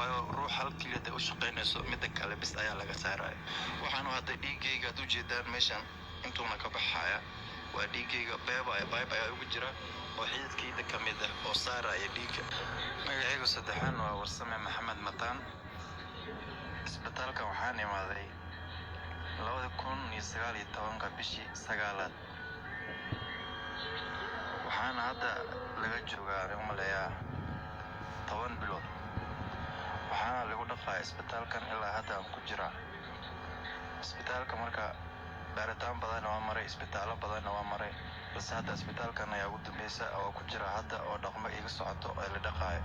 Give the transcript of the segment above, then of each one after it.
waayo ruux halkii u shaqeynayso midda kale bis ayaa laga saaray. waxaan hadda dhiigayga u jeedaan meeshan intuuna ka baxaya waa dhiigayga bayb ayaa ugu jira oo xididkayda ka mid ah oo saaraya dhiigga. magacaygu saddexaan waa Warsame Maxamed Mataan. isbitaalka waxaan imaaday 2019 bishii 9aad. waxaan hadda laga joogaa umaleeyaa 10 bilood. waxaana lagu dhaqaa isbitaalkan ilaa hadda aan ku jira. isbitaalka marka baaritaan badan waa maray, isbitaalo badan waa maray, balse hadda isbitaalkan ayaa ugu dambaysa oo ku jira hadda oo dhaqmo iga socoto oo la dhaqaayo.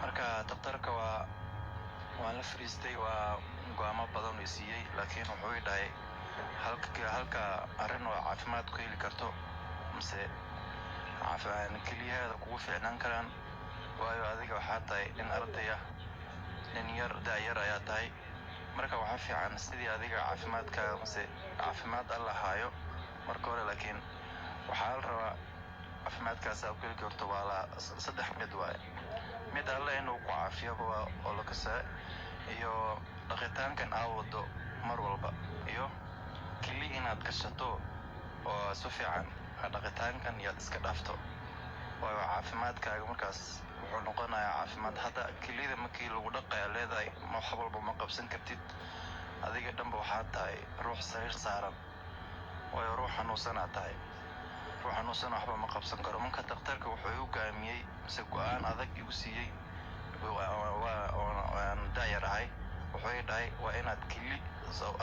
marka daktarka waan la fariistay, waa go'aamo badan uu siiyay, laakiin wuxuu dhahay halka arrin oo caafimaad ku heli karto mise caafimaad kaliyaha kugu fiicnaan karaan. waayo adiga waxaa tahay in arday ah, nin yar daayar ayaa tahay. marka waxaa fiican sidii adiga caafimaadkaaga mise caafimaad alla haayo marka hore, laakiin waxaa la rabaa caafimaadkaas aad ku heli karto waa saddex mid waaye. mid alle inuu ku caafiyo oo la kasaa, iyo dhaqitaankan aa wado mar walba, iyo keli inaad gashato oo si fiican dhaqitaankan yaad iska dhaafto. waayo caafimaadkaaga markaas wuxuu noqonayaa caafimaad. hadda kelida markii lagu dhaqayaa leedahay wax walba ma qabsan kartid, adiga dhanba waxaa tahay ruux sariir saaran. waayo ruux xanuunsanaa tahay, ruux xanuunsan waxba ma qabsan karo. marka daktarka wuxuu u go'aamiyey mise go'aan adag igu siiyey, waan daayarahay. wuxuu dhahay waa inaad keli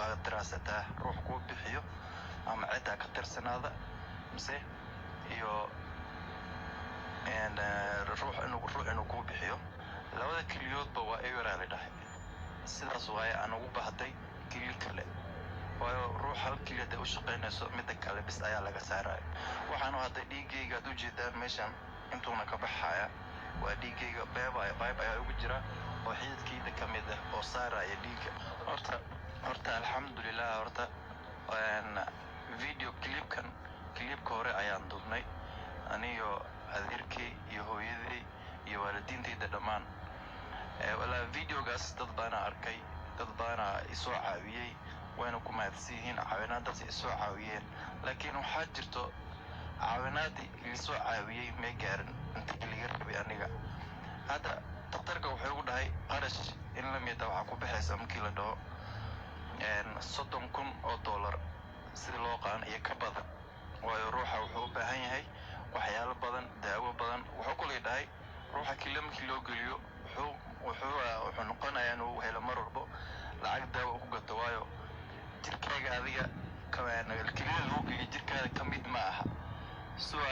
aad daraasataa, ruux kuu bixiyo ama cidda ka tirsanaada mise iyo ruux inuu kuu bixiyo. labada keliyoodba waa eberaa la dhahay. sidaas waaye aan ugu baahday keli kale, waayo ruux halkii u shaqeynayso midda kale bis ayaa laga saaray. waxaan hadda dhiigayga u jeedaan meeshan intuuna ka baxaya waa dhiigayga bayb ayaa ugu jira oo xididkayda ka mid ah oo saaraya dhiigga. horta alxamdulillah. horta video clipka hore ayaan duubnay aniyo adeerkay iyo hooyaday iyo waalidiintayda dhammaan. walaa videogaas dad baana arkay, dad baana isoo caawiyey, wayna ku mahadsan yihiin caawinaadaas isoo caawiyeen. laakiin waxaa jirto caawinaadii isoo caawiyey may gaarin inta laga rabay aniga. hadda daktarka wuxuu ugu dhahay qarash in la mid ah waxaa ku baxaysa markii la dhaho $30,000 sida loo qaan iyo ka badan. waayo ruuxa wuxuu u baahan yahay waxyaalo badan, daawo badan. wuxuu kula dhahay ruuxa markii loo geliyo wuxuu noqonayaa inuu helo mar walbo lacag daawo ku gato. waayo jirkaaga adiga kelida loo geliyo jirkaaga ka mid ma aha.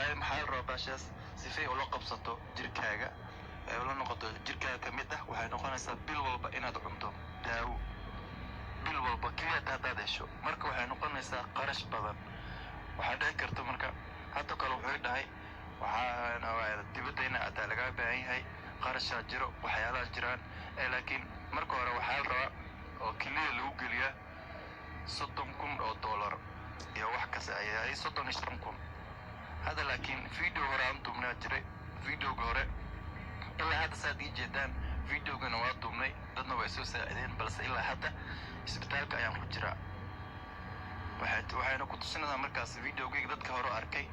ay maxaa la rabaa baashaas sifay ula qabsato jirkaaga ay ula noqoto jirkaaga ka mid ah. waxay noqonaysaa bil walba inaad cunto daawo, bil walba keliya haddaad hesho. marka waxay noqonaysaa qarash badan. waxaa dhici karta marka hadda kale wuxuu dhahay waxaa dibadayna adaa laga baahan yahay, qarashaa jiro, waxyaalaha jiraan. laakiin marka hore waxaa la rabaa oo keliya lagu geliyaa $30,000 iyo wax kasta ayay 35,000. hadda laakiin video hore aan duubnaa jiray. videoga hore ilaa hadda saad ii jeedaan videogana waa duubnay, dadna way soo saacideen, balse ilaa hadda isbitaalka ayaan ku jiraa. waxayna ku tusinaysaa markaas videogayga dadka hore arkay,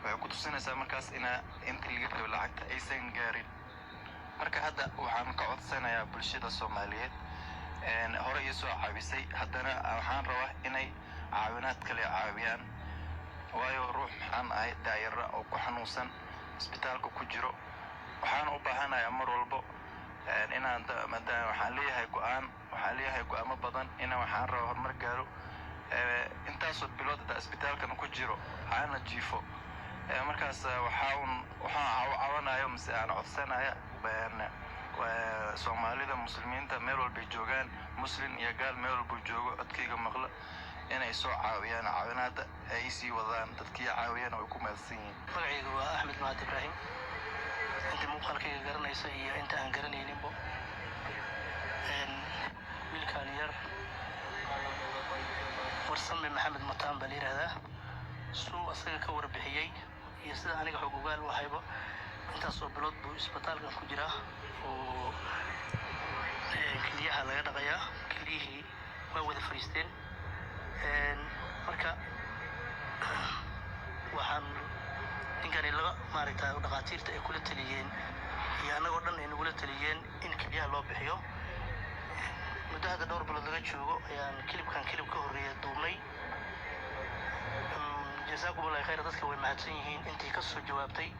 waxay ku tusinaysaa markaas inta laga rabo lacagta aysan gaarin. marka hadda waxaan ka codsanayaa bulshada Soomaaliyeed hore ii soo caawisay, haddana waxaan rabaa inay caawinaad kale caawiyaan. waayo ruux maxaan ahay daayara oo ku xanuunsan isbitaalka ku jiro. waxaan u baahanayaa mar walbo inaan maadaama waxaan leeyahay go'aamo badan inaan waxaan rabaa horumar gaaro. intaasoo bilood hadda isbitaalkan ku jiro aana jiifo. markaas waxaan caawinayo mise aan codsanaya Soomaalida muslimiinta meel walbay joogaan, muslim iyo gaal meel walbuu joogo, codkayga maqlo inay soo caawiyaan. caawinaada ay sii wadaan, dadkii caawiyaan way ku mahadsan yihiin. magacaygu waa Axmed Mahad Ibrahim. inta muuqaalkayga garanaysa iyo inta aan garanayninbo wiilkaan yar Warsame Maxamed Mataan baa la yidhaahdaa. suu asaga ka warbixiyey iyo sida aniga xog ogaal u ahayba intaasoo bilood buu isbitaalkan ku jiraa oo keliyaha laga dhaqayaa. keliyihii waa wada fariisteen. marka waxaan ninkani laga maaragtaa dhaqaatiirta ay kula taliyeen iyo annagoo dhan ay nagula taliyeen in keliyaha loo bixiyo. muddo hadda dhowr bilood laga joogo ayaan kilib ka horreeya duubnay. jasaakum allahi khayr. dadka way mahadsan yihiin intii ka soo jawaabtay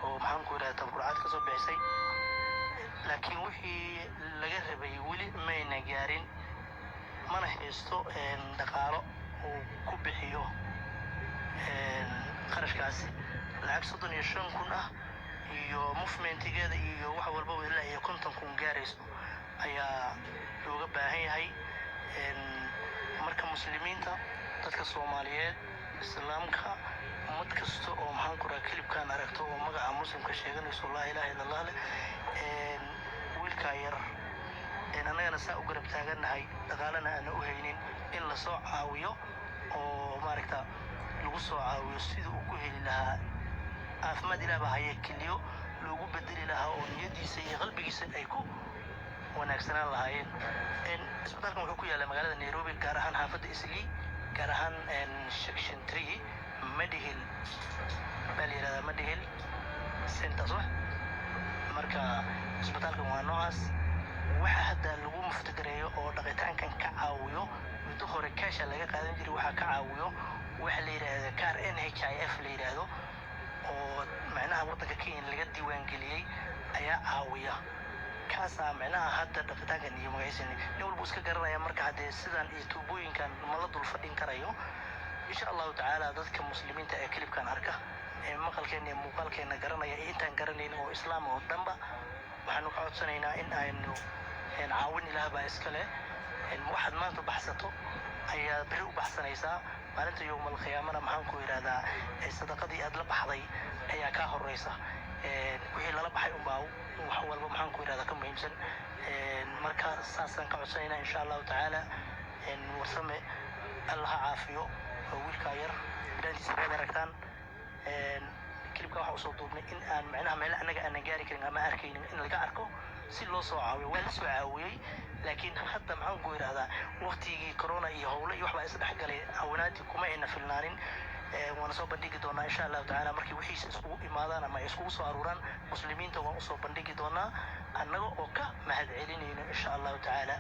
oo maxaan ku idhahdaa tabarucaad ka soo bixisay, laakiin wixii laga rabay weli mayna gaarin, mana haysto dhaqaalo uu ku bixiyo qarashkaasi. lacag 35 kun ah iyo movementigeeda iyo wax walbaba ilaa iyo 50 kun gaarayso ayaa looga baahan yahay. marka muslimiinta, dadka Soomaaliyeed, islaamka, ummad kasta oo maxaan ku dhahaa kilibkaan aragto oo magaca muslimka sheeganayso laa ilaaha illa allah leh, wiilkaa yar annagana saa u garab taagannahay, dhaqaalana aana u haynin, in la soo caawiyo oo maaragta lagu soo caawiyo sidii uu ku heli lahaa caafimaad. ilaah baa haya keliyo loogu bedeli lahaa oo niyadiisa iyo qalbigiisa ay ku wanaagsanaan lahaayeen. isbitaalkan wuxuu ku yaallaa magaalada Nairobi, gaar ahaan xaafadda Islii, gaar ahaan section 3 Medihill baa la yidhahdaa, Medihill Center soo. marka isbitaalkan waa noocaas. waxa hadda lagu muftagareeyo oo dhaqitaankan ka caawiyo, muddo hore kaasha laga qaadan jiray, waxaa ka caawiyo waxa la yidhaahdo kaar NHIF la yidhaahdo oo macnaha waddanka Kenya laga diiwaangeliyey ayaa caawiya. kaasaa macnaha hadda dhaqitaankan iyo magaciisa nin walba iska garanaya. marka haddee sidaan iyo tuubooyinkan ma la dul fadhin karayo. insha allahu tacaala dadka muslimiinta ee kilibkan arka ee maqalkeena iyo muuqaalkeena garanaya iyo intaan garanayn oo islaam oo dhanba waxaanu ka codsanaynaa in aynu caawin. ilaah baa iska leh. waxaad maanta baxsato ayaa beri u baxsanaysaa. maalinta yowmal qiyaamana maxaan ku idhahdaa sadaqadii aad la baxday ayaa kaa horeysa. wixii lala baxay unbaa wax walba maxaan ku idhahdaa ka muhiimsan. marka saasaan ka codsanaynaa insha allahu tacaala. warsame allaha caafiyo oo wiilkaa yar bilaantiisa waad aragtaan. kilibka waxaa usoo duubnay in aan macnaha meel annaga aanan gaari karin ama arkaynin in laga arko si loo soo caawiyo. waa la soo caawiyey, laakiin hadda maxaan ku idhahdaa waqtigii corona iyo howle iyo waxbaa isdhex galay, caawinaadii kuma ayna filnaanin. waana soo bandhigi doonaa insha allahu tacaala markii wixiisa iskugu imaadaan ama ay iskugu soo aruuraan muslimiinta waan usoo bandhigi doonaa annaga oo ka mahad celinayno insha allahu tacaala.